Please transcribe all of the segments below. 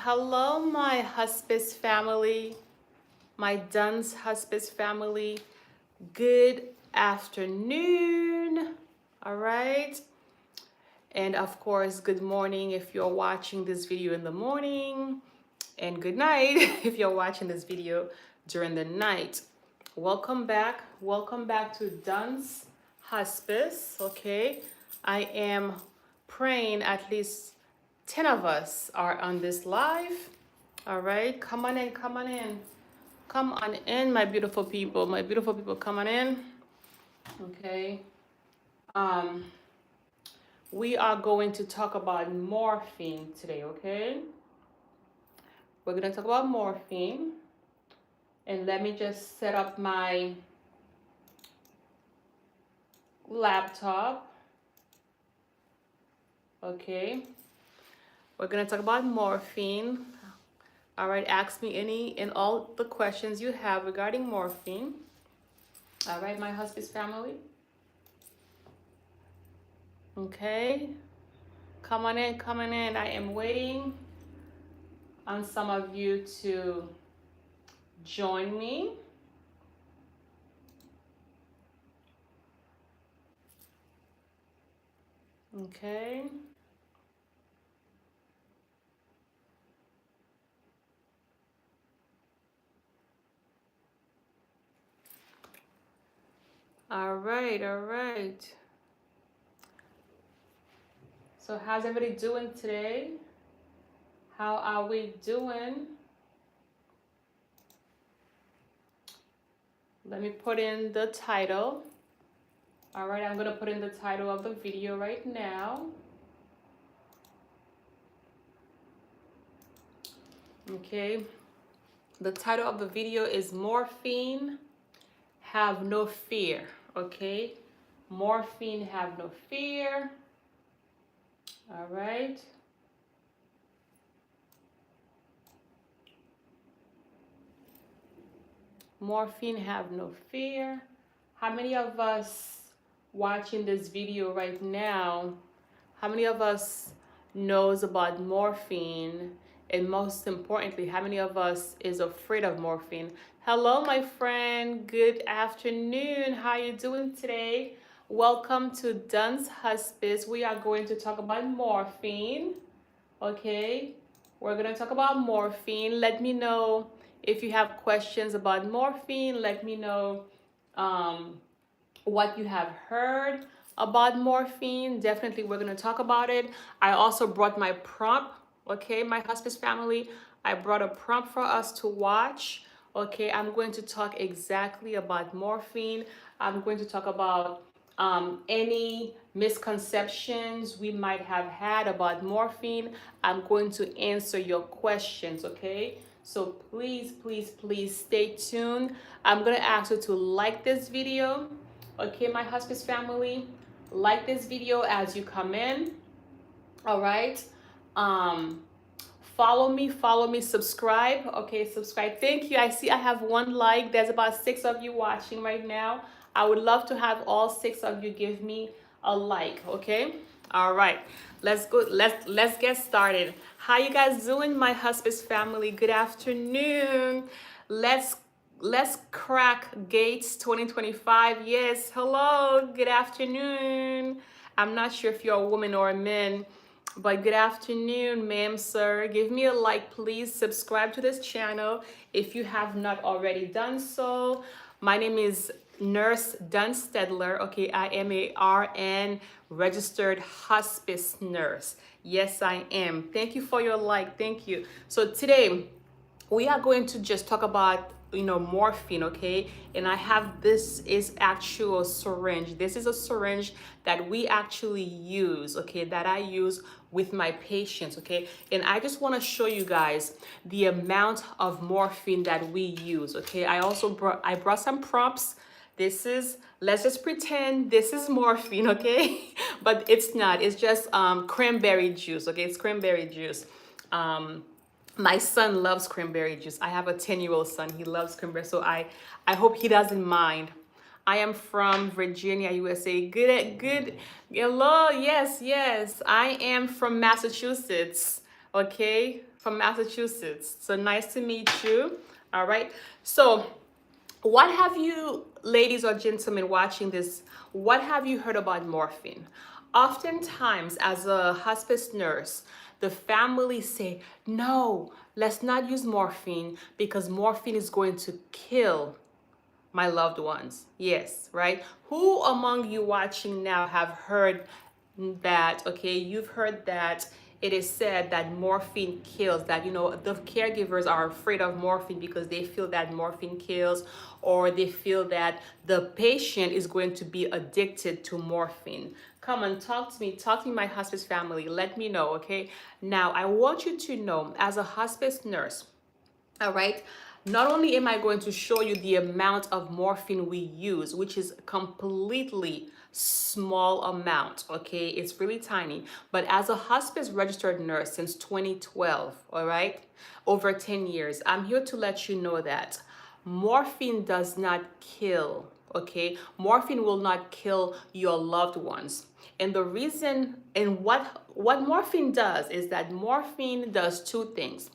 Hello, my hospice family, my Dunshospice family. Good afternoon. All right. And of course, good morning if you're watching this video in the morning, and good night if you're watching this video during the night. Welcome back. Welcome back to Duns Hospice. Okay. I am praying at least 10 of us are on this live. All right. Come on in. Come on in. Come on in, my beautiful people. My beautiful people, come on in. Okay. We are going to talk about morphine today, okay? We're going to talk about morphine. And let me just set up my laptop. Okay. We're going to talk about morphine. All right, ask me any and all the questions you have regarding morphine. All right, my hospice family. Okay. Come on in, come on in. I am waiting on some of you to join me. Okay. All right, all right. So how's everybody doing today? How are we doing? Let me put in the title. All right, I'm gonna put in the title of the video right now. Okay, the title of the video is Morphine, Have No Fear, okay? Morphine, Have No Fear. All right. Morphine, have no fear. How many of us watching this video right now, how many of us knows about morphine? And most importantly, how many of us is afraid of morphine? Hello, my friend. Good afternoon. How are you doing today? Welcome to Duns Hospice. We are going to talk about morphine. Okay, we're gonna talk about morphine. Let me know if you have questions about morphine. Let me know what you have heard about morphine. Definitely, we're gonna talk about it. I also brought my prompt. Okay, my hospice family, I brought a prompt for us to watch. Okay, I'm going to talk exactly about morphine. I'm going to talk about any misconceptions we might have had about morphine. I'm going to answer your questions, okay? So please, please, please stay tuned. I'm gonna ask you to like this video, okay, my hospice family? Like this video as you come in, all right? Follow me, subscribe, okay, subscribe. Thank you. I see I have one like. There's about 6 of you watching right now. I would love to have all 6 of you give me a like, okay? All right, let's go. Let's get started. How you guys doing, my hospice family? Good afternoon. Let's crack gates 2025. Yes, hello, good afternoon. I'm not sure if you're a woman or a man, but good afternoon, ma'am, sir. Give me a like, please. Subscribe to this channel if you have not already done so. My name is Nurse Dunstedler. Okay, I am a RN registered hospice nurse. Yes, I am. Thank you for your like. Thank you. So today we are going to just talk about morphine, okay? And I have, this is actual syringe. This is a syringe that we actually use, okay, that I use with my patients, okay? And I just want to show you guys the amount of morphine that we use, okay? I brought some prompts. This is, let's just pretend this is morphine, okay? But it's not. It's just cranberry juice, okay? It's cranberry juice. My son loves cranberry juice. I have a 10-year-old son. He loves cranberry, so I hope he doesn't mind. I am from Virginia, USA. Good. Hello. Yes. I am from Massachusetts. Okay. from Massachusetts. So nice to meet you. All right. So what have you, ladies or gentlemen watching this, what have you heard about morphine? Oftentimes, as a hospice nurse, the family say, no, let's not use morphine because morphine is going to kill my loved ones. Yes, right? Who among you watching now have heard that, okay, you've heard that it is said that morphine kills, that, you know, the caregivers are afraid of morphine because they feel that morphine kills, or they feel that the patient is going to be addicted to morphine. Come on, talk to me, my hospice family. Let me know, okay? Now, I want you to know, as a hospice nurse, all right, not only am I going to show you the amount of morphine we use, which is completely small amount, okay, it's really tiny, but as a hospice registered nurse since 2012, all right, over 10 years, I'm here to let you know that morphine does not kill, okay? Morphine will not kill your loved ones. And the reason, and what morphine does is that morphine does two things.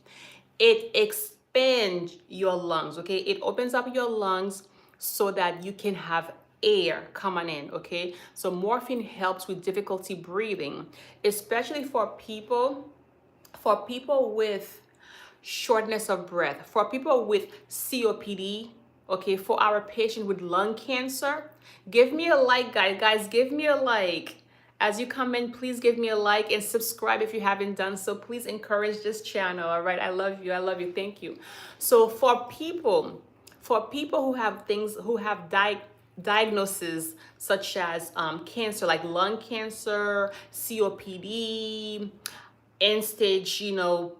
It expands your lungs, okay? It opens up your lungs so that you can have air coming in, okay? So morphine helps with difficulty breathing, especially for people with shortness of breath, for people with COPD, okay, for our patient with lung cancer. Give me a like, guys, give me a like. As you come in, please give me a like and subscribe if you haven't done so. Please encourage this channel, all right? I love you, thank you. So for people who have things, who have diagnoses such as cancer, like lung cancer, COPD, end stage, you know,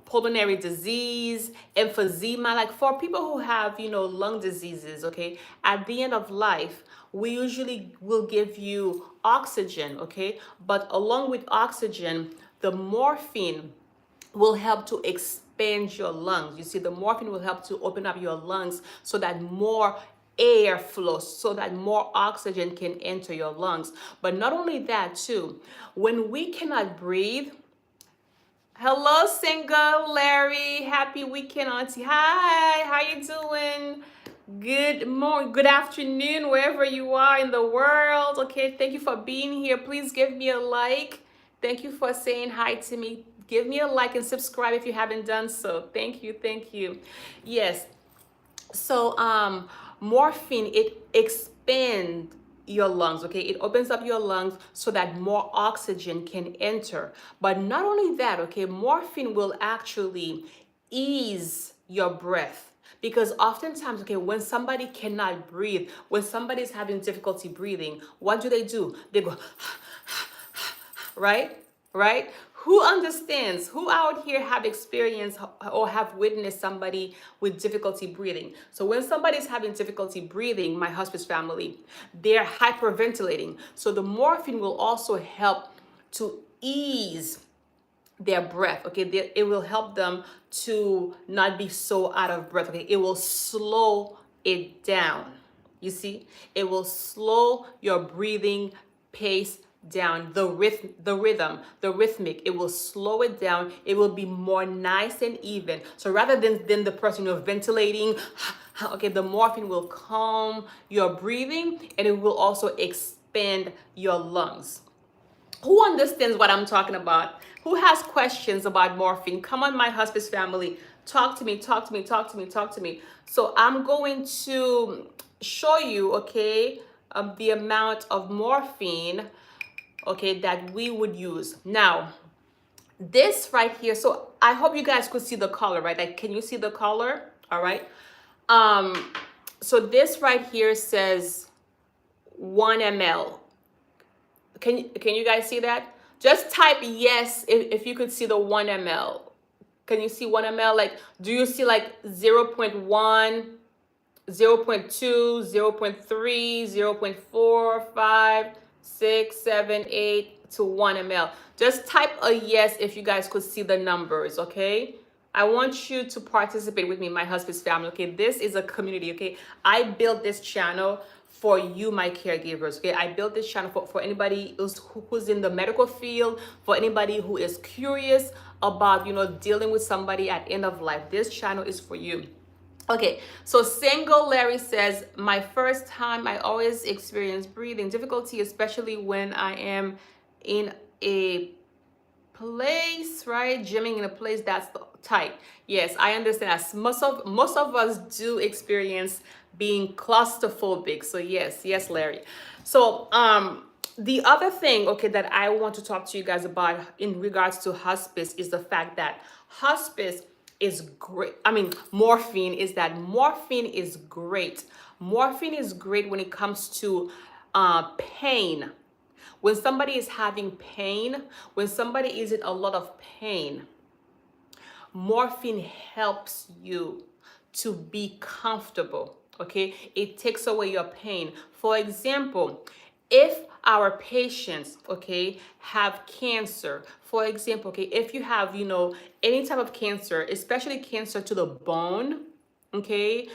pulmonary disease, emphysema, like for people who have, you know, lung diseases, okay, at the end of life, we usually will give you oxygen, okay, but along with oxygen, the morphine will help to expand your lungs. You see, the morphine will help to open up your lungs so that more air flows, so that more oxygen can enter your lungs. But not only that too, when we cannot breathe, hello, single Larry. Happy weekend, auntie. Hi, how you doing? Good morning, good afternoon, wherever you are in the world. Okay, thank you for being here. Please give me a like. Thank you for saying hi to me. Give me a like and subscribe if you haven't done so. Thank you, thank you. Yes. So morphine, it expands your lungs, okay? It opens up your lungs so that more oxygen can enter. But not only that, okay, morphine will actually ease your breath. Because oftentimes, okay, when somebody cannot breathe, when somebody's having difficulty breathing, what do? They go, right? Right? Who understands? Who out here have experienced or have witnessed somebody with difficulty breathing? So when somebody's having difficulty breathing, my hospice family, they're hyperventilating. So the morphine will also help to ease their breath, okay? It will help them to not be so out of breath, okay? It will slow it down. You see? It will slow your breathing pace down, the rhythmic, it will slow it down. It will be more nice and even. So rather than the person you're ventilating, okay, the morphine will calm your breathing and it will also expand your lungs. Who understands what I'm talking about? Who has questions about morphine? Come on, my hospice family. Talk to me. So I'm going to show you, okay, the amount of morphine, okay, that we would use. Now, this right here, so I hope you guys could see the color, right? Like, can you see the color? All right. So this right here says 1 ml. Can you guys see that? Just type yes if you could see the 1 ml. Can you see 1 ml? Like, do you see like 0.1, 0.2, 0.3, 0.4, 5, 6, 7, 8 to 1 ml? Just type a yes if you guys could see the numbers, okay? I want you to participate with me, my hospice family, okay? This is a community, okay? I built this channel for you, my caregivers. Okay, I built this channel for anybody who's in the medical field, for anybody who is curious about, you know, dealing with somebody at end of life. This channel is for you. Okay, so Single Larry says, my first time, I always experience breathing difficulty, especially when I am in a place, right? Gymming in a place that's tight. Yes, I understand. As most of us do experience being claustrophobic. So yes, Larry. So the other thing, okay, that I want to talk to you guys about in regards to hospice is the fact that hospice is great. I mean, morphine is great. Morphine is great when it comes to pain. When somebody is having pain, when somebody is in a lot of pain, morphine helps you to be comfortable, okay? It takes away your pain. For example, if our patients, okay, have cancer, for example, okay, if you have, you know, any type of cancer, especially cancer to the bone, okay,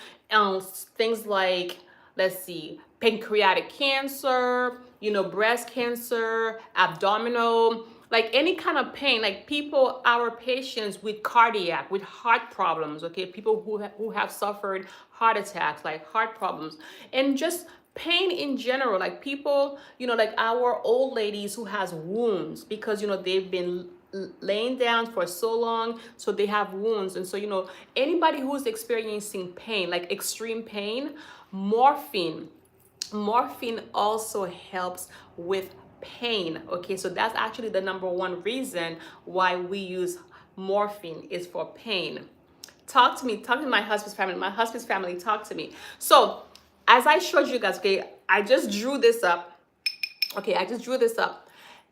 things like, let's see, pancreatic cancer, you know, breast cancer, abdominal, like any kind of pain, like people, our patients with cardiac, with heart problems, okay, people who have suffered heart attacks, like heart problems, and just pain in general, like people, you know, like our old ladies who has wounds because, you know, they've been laying down for so long, so they have wounds. And so, you know, anybody who's experiencing pain, like extreme pain, morphine also helps with pain. Okay, so that's actually the number one reason why we use morphine, is for pain. Talk to my hospice family, talk to me. So as I showed you guys, okay, I just drew this up. Okay, I just drew this up,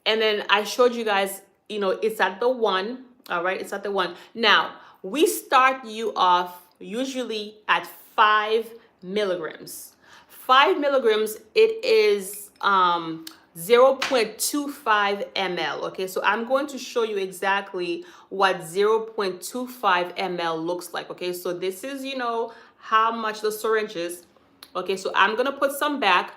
and then I showed you guys, you know, it's at the 1. All right, it's at the 1. Now we start you off usually at 5 milligrams. 5 milligrams, it is 0.25 ml. Okay, so I'm going to show you exactly what 0.25 ml looks like. Okay, so this is, you know, how much the syringe is. Okay, so I'm gonna put some back.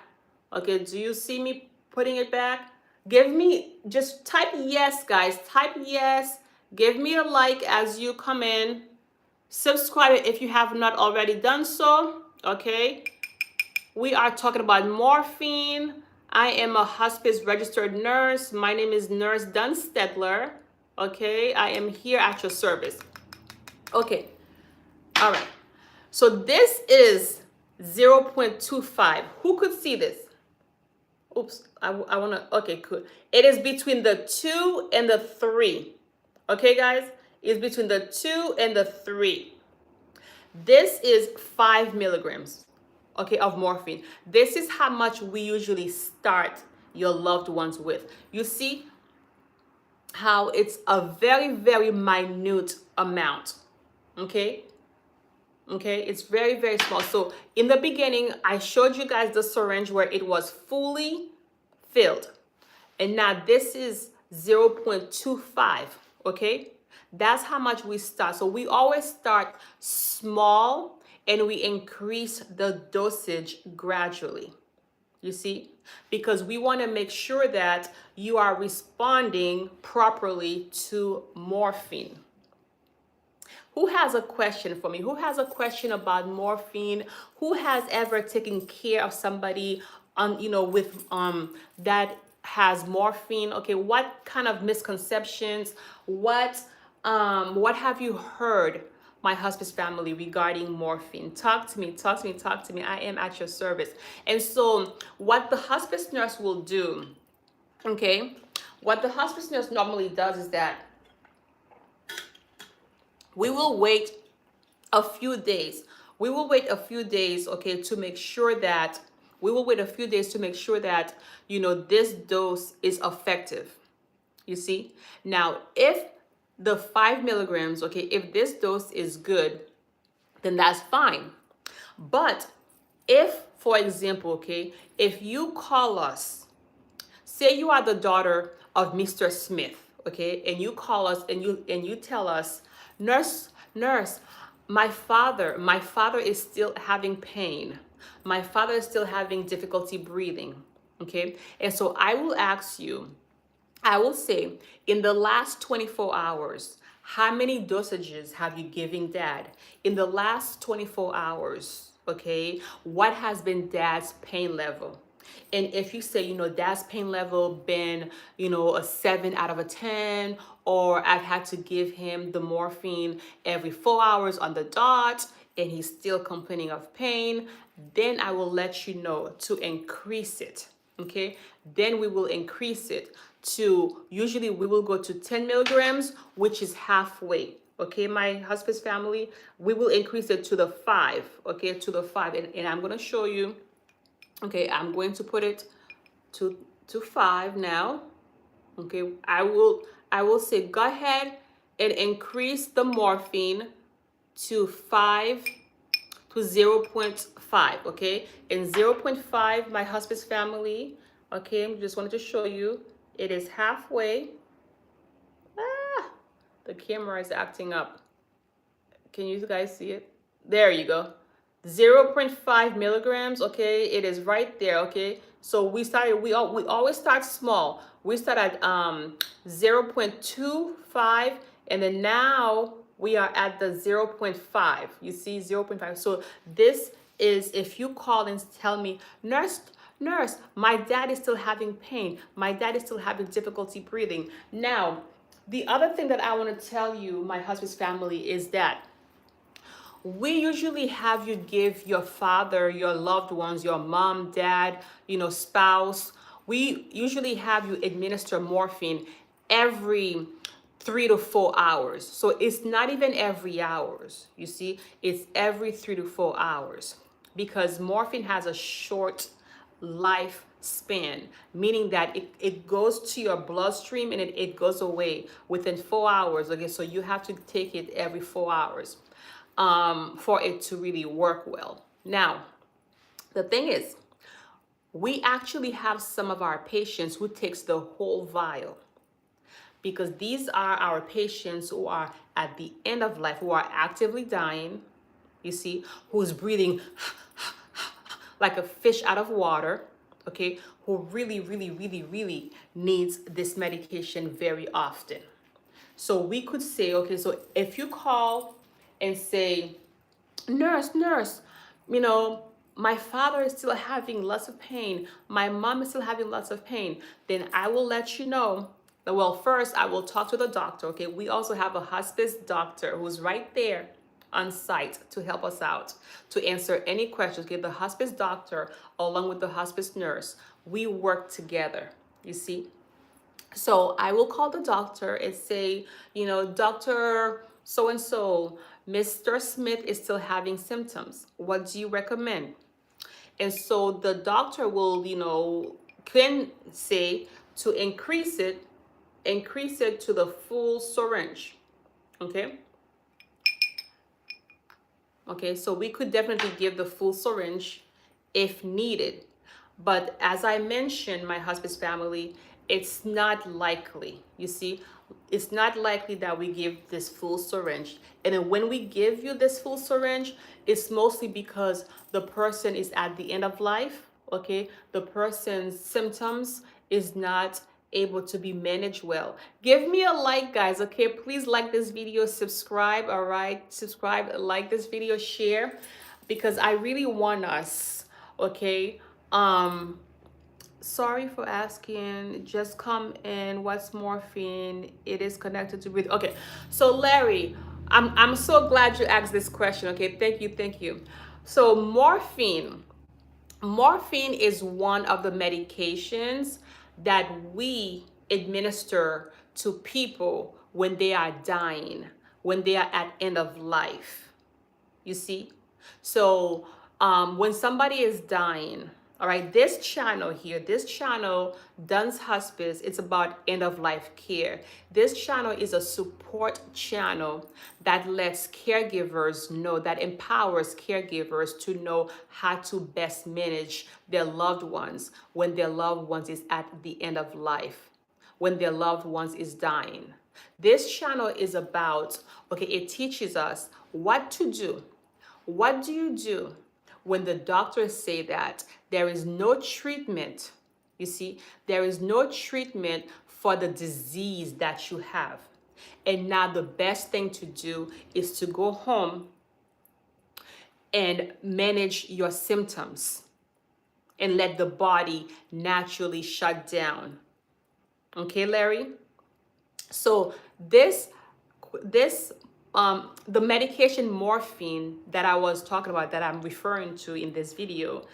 Okay, do you see me putting it back? Give me, just type yes, guys, type yes. Give me a like as you come in. Subscribe if you have not already done so. Okay, we are talking about morphine. I am a hospice registered nurse. My name is Nurse Dunstedler. Okay, I am here at your service. Okay, all right. So this is 0.25. Who could see this? Oops, I want to, okay, cool. It is between the 2 and the 3. Okay, guys? It's between the 2 and the 3. This is 5 milligrams, okay, of morphine. This is how much we usually start your loved ones with. You see how it's a very, very minute amount, okay? Okay, it's very, very small. So in the beginning, I showed you guys the syringe where it was fully filled. And now this is 0.25, okay? That's how much we start. So we always start small and we increase the dosage gradually. You see? Because we want to make sure that you are responding properly to morphine. Who has a question for me? Who has a question about morphine? Who has ever taken care of somebody on, you know, with that has morphine? Okay, what kind of misconceptions? What have you heard, my hospice family, regarding morphine? Talk to me, talk to me, talk to me. I am at your service. And so what the hospice nurse will do, okay, what the hospice nurse normally does is that we will wait a few days. We will wait a few days, okay, to make sure that, you know, this dose is effective. You see? Now, if the 5 milligrams, okay, if this dose is good, then that's fine. But if, for example, okay, if you call us, say you are the daughter of Mr. Smith, okay, and you call us and you tell us, nurse, my father is still having pain. My father is still having difficulty breathing. Okay. And so I will ask you, I will say, in the last 24 hours, how many dosages have you given dad? In the last 24 hours, okay, what has been dad's pain level? And if you say, dad's pain level been, a 7 out of a 10, or I've had to give him the morphine every 4 hours on the dot, and he's still complaining of pain, then I will let you know to increase it. Okay, then we will increase it to, usually we will go to 10 milligrams, which is halfway. Okay, my hospice family, we will increase it to the 5. Okay, to the 5, and I'm going to show you. Okay, I'm going to put it to 5 now. Okay, I will say go ahead and increase the morphine to 5 to 0.5. Okay, and 0.5, my hospice family, okay, just wanted to show you it is halfway. The camera is acting up. Can you guys see it? There you go. 0.5 milligrams. Okay, it is right there. Okay, so we always start small. We start at 0.25, and then now we are at the 0.5. You see 0.5. So this is, if you call and tell me, nurse, my dad is still having pain, my dad is still having difficulty breathing. Now, the other thing that I want to tell you, my hospice family, is that we usually have you give your father, your loved ones, your mom, dad, spouse, we usually have you administer morphine every 3 to 4 hours. So it's not even every hours, you see, it's every 3 to 4 hours, because morphine has a short lifespan, meaning that it goes to your bloodstream and it goes away within 4 hours. Okay, so you have to take it every 4 hours for it to really work well. Now, the thing is, we actually have some of our patients who takes the whole vial, because these are our patients who are at the end of life, who are actively dying, you see, who's breathing like a fish out of water, okay, who really, really, really, really needs this medication very often. So we could say, okay, so if you call and say, nurse, my father is still having lots of pain, my mom is still having lots of pain, then I will let you know. Well, first I will talk to the doctor. Okay, we also have a hospice doctor who's right there on site to help us out, to answer any questions. Okay, the hospice doctor along with the hospice nurse, we work together, you see. So I will call the doctor and say, Dr. So-and-so, Mr. Smith is still having symptoms. What do you recommend? And so the doctor will, can say to increase it to the full syringe. Okay. Okay, so we could definitely give the full syringe if needed. But as I mentioned, my hospice family, it's not likely. You see, it's not likely that we give this full syringe. And then when we give you this full syringe, it's mostly because the person is at the end of life. Okay, the person's symptoms is not able to be managed well. Give me a like, guys. Okay, please like this video, subscribe. All right, subscribe, like this video, share, because I really want us. Okay, sorry for asking, just come in, what's morphine? It is connected to breathing. Okay, so Larry, I'm so glad you asked this question. Okay, thank you. So morphine is one of the medications that we administer to people when they are dying, when they are at end of life, you see. So when somebody is dying, all right, this channel here, this channel, Dunshospice, it's about end of life care. This channel is a support channel that lets caregivers know, that empowers caregivers to know how to best manage their loved ones when their loved ones is at the end of life, when their loved ones is dying. This channel is about, okay, it teaches us what to do. What do you do when the doctors say that there is no treatment, you see, there is no treatment for the disease that you have. And now the best thing to do is to go home and manage your symptoms and let the body naturally shut down. Okay, Larry? So the medication morphine that I was talking about, that I'm referring to in this video,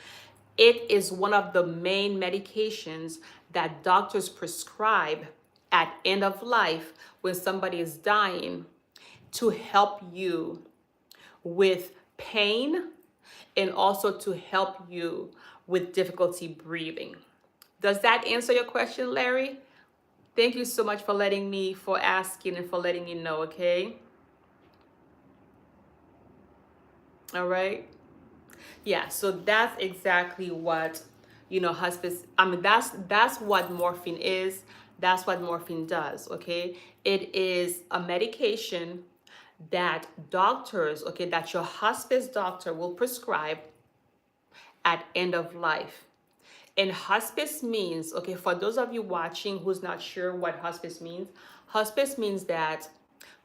it is one of the main medications that doctors prescribe at end of life when somebody is dying to help you with pain and also to help you with difficulty breathing. Does that answer your question, Larry? Thank you so much for asking and for letting me know, okay? All right. Yeah, so that's exactly what, hospice, that's what morphine is. That's what morphine does, okay? It is a medication that doctors, okay, that your hospice doctor will prescribe at end of life. And hospice means, okay, for those of you watching who's not sure what hospice means that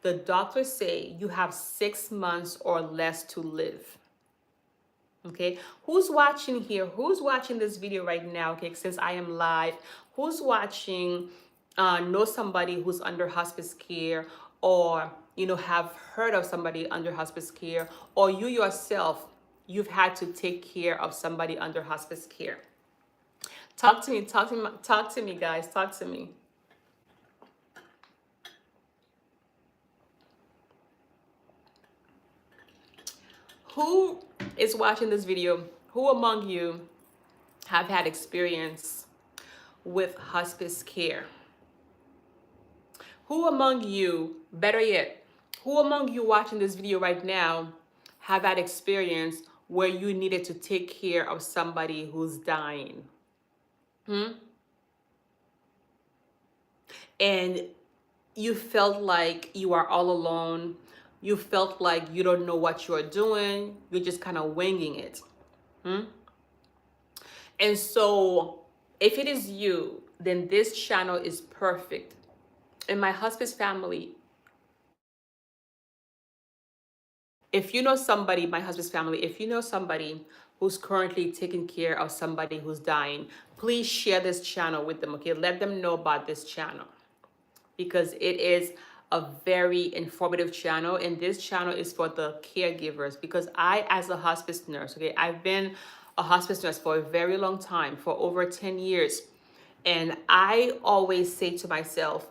the doctors say you have 6 months or less to live. Okay, who's watching here? Who's watching this video right now? Okay, since I am live, who's watching, know somebody who's under hospice care, or have heard of somebody under hospice care, or you yourself, you've had to take care of somebody under hospice care? Talk to me, talk to me, guys, talk to me. Who is watching this video? Who among you have had experience with hospice care? Who among you, better yet, who among you watching this video right now have had experience where you needed to take care of somebody who's dying? And you felt like you are all alone. You felt like you don't know what you're doing. You're just kind of winging it. And so if it is you, then this channel is perfect. In my hospice family, if you know somebody, my hospice family, if you know somebody who's currently taking care of somebody who's dying, please share this channel with them, okay? Let them know about this channel, because it is a very informative channel, and this channel is for the caregivers. Because I, as a hospice nurse, okay, I've been a hospice nurse for a very long time, for over 10 years. And I always say to myself,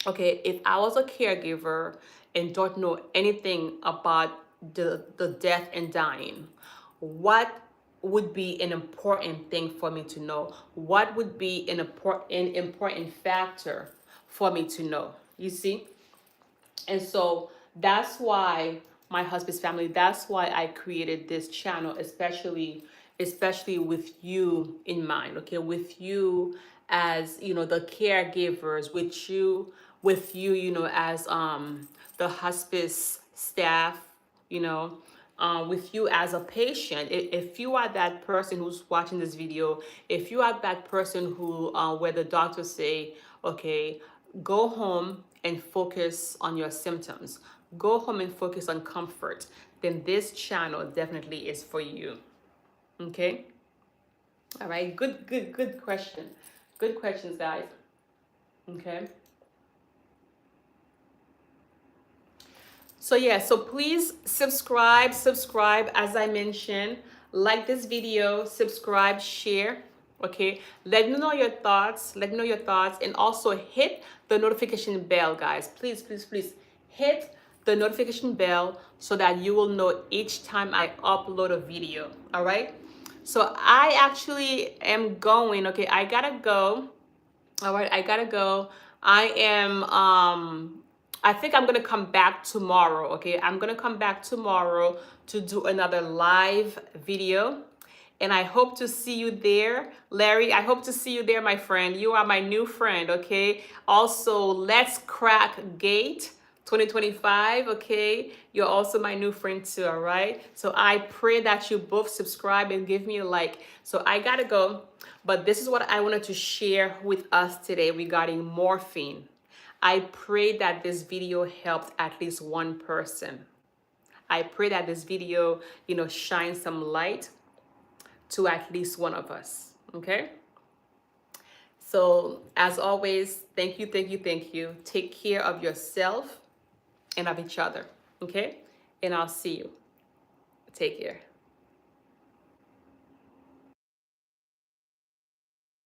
okay, if I was a caregiver and don't know anything about the death and dying, what would be an important thing for me to know? What would be an important factor for me to know? You see? And so that's why my hospice family, that's why I created this channel, especially with you in mind, okay? With you as, the caregivers, with you, as the hospice staff, with you as a patient. If you are that person who's watching this video, if you are that person who, where the doctors say, okay, go home and focus on your symptoms, go home and focus on comfort, then this channel definitely is for you. Okay? All right, good question. Good questions, guys. Okay. So yeah, so please subscribe, as I mentioned, like this video, subscribe, share, okay? Let me know your thoughts, and also hit the notification bell, guys. Please hit the notification bell so that you will know each time I upload a video, all right? So I actually am going, okay, I gotta go. All right, I gotta go. I think I'm gonna come back tomorrow, okay? I'm gonna come back tomorrow to do another live video. And I hope to see you there. Larry, I hope to see you there, my friend. You are my new friend, okay? Also, let's crack gate 2025, okay? You're also my new friend too, all right? So I pray that you both subscribe and give me a like. So I gotta go, but this is what I wanted to share with us today regarding morphine. I pray that this video helped at least one person. I pray that this video, shines some light to at least one of us, okay? So as always, thank you, thank you, thank you. Take care of yourself and of each other, okay? And I'll see you. Take care.